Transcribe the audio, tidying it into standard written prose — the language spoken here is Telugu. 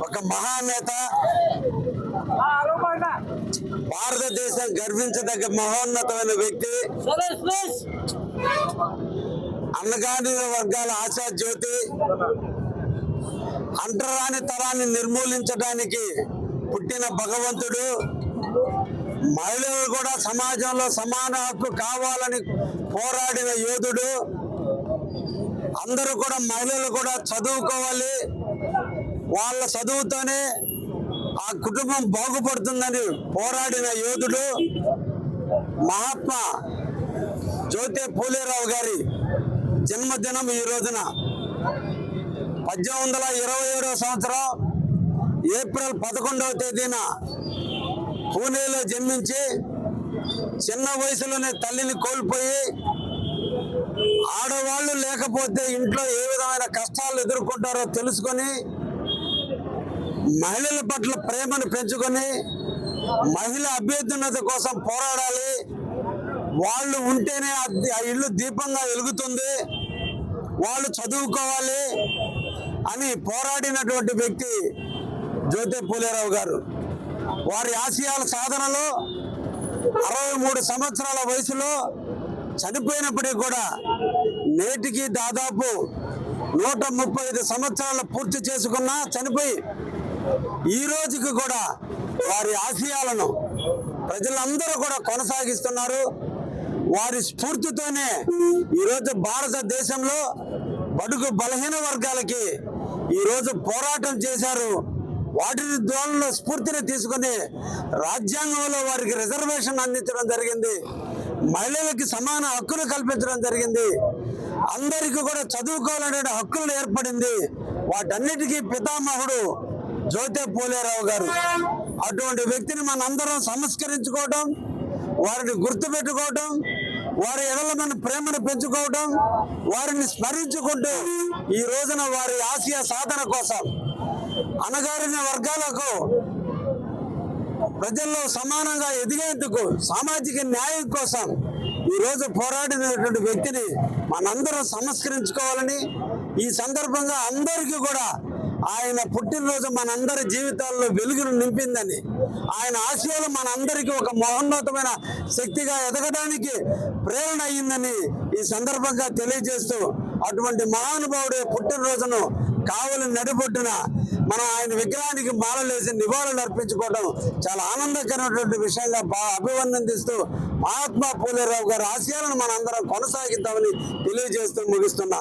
ఒక మహానేత, భారతదేశం గర్వించదగ్గ మహోన్నతమైన వ్యక్తి, అన్నగాని వర్గాల ఆశా జ్యోతి, అంటరాని తరాన్ని నిర్మూలించడానికి పుట్టిన భగవంతుడు, మహిళలు కూడా సమాజంలో సమాన హక్కు కావాలని పోరాడిన యోధుడు, అందరూ కూడా మహిళలు కూడా చదువుకోవాలి, వాళ్ళ చదువుతోనే ఆ కుటుంబం బాగుపడుతుందని పోరాడిన యోధుడు మహాత్మా జ్యోతి పూలేరావు గారి జన్మదినం ఈ రోజున 1827వ సంవత్సరం ఏప్రిల్ 11వ తేదీన పూణేలో జన్మించి చిన్న వయసులోనే తల్లిని కోల్పోయి, ఆడవాళ్ళు లేకపోతే ఇంట్లో ఏ విధమైన కష్టాలు ఎదుర్కొంటారో తెలుసుకొని మహిళల పట్ల ప్రేమను పెంచుకొని మహిళ అభ్యున్నతి కోసం పోరాడాలి, వాళ్ళు ఉంటేనే ఆ ఇల్లు దీపంగా వెలుగుతుంది, వాళ్ళు చదువుకోవాలి అని పోరాడినటువంటి వ్యక్తి జ్యోతి పూలేరావు గారు. వారి ఆశయాల సాధనలో 63 సంవత్సరాల వయసులో చనిపోయినప్పటికీ కూడా నేటికి దాదాపు 135 సంవత్సరాలు పూర్తి చేసుకున్నా చనిపోయి ఈ రోజుకి కూడా వారి ఆశయాలను ప్రజలందరూ కూడా కొనసాగిస్తున్నారు. వారి స్ఫూర్తితోనే ఈరోజు భారతదేశంలో బడుగు బలహీన వర్గాలకి ఈరోజు పోరాటం చేశారు. వాటిని ద్వారా స్ఫూర్తిని తీసుకుని రాజ్యాంగంలో వారికి రిజర్వేషన్ అందించడం జరిగింది, మహిళలకి సమాన హక్కులు కల్పించడం జరిగింది, అందరికీ కూడా చదువుకోవాలనే హక్కులు ఏర్పడింది. వాటన్నిటికీ పితామహుడు జ్యోతి పూలేరావు గారు. అటువంటి వ్యక్తిని మనందరం సంస్కరించుకోవటం, వారిని గుర్తుపెట్టుకోవటం, వారి ఎడల మన ప్రేమను పెంచుకోవటం, వారిని స్మరించుకుంటూ ఈ రోజున వారి ఆశయ సాధన కోసం, అణగారిన వర్గాలకు ప్రజల్లో సమానంగా ఎదిగేందుకు, సామాజిక న్యాయం కోసం ఈరోజు పోరాడినటువంటి వ్యక్తిని మనందరం సంస్కరించుకోవాలని, ఈ సందర్భంగా అందరికీ కూడా ఆయన పుట్టినరోజు మనందరి జీవితాల్లో వెలుగును నింపిందని, ఆయన ఆశయాలు మనందరికీ ఒక మహోన్నతమైన శక్తిగా ఎదగడానికి ప్రేరణ అయ్యిందని ఈ సందర్భంగా తెలియజేస్తూ, అటువంటి మహానుభావుడు పుట్టినరోజును కావలి నడిబొడ్డున మనం ఆయన విగ్రహానికి మాలలేసి నివాళులు అర్పించుకోవడం చాలా ఆనందకరమైనటువంటి విషయంగా అభివర్ణిస్తూ మహాత్మా పూలేరావు గారి ఆశయాలను మనందరం కొనసాగిద్దామని తెలియజేస్తూ ముగిస్తున్నా.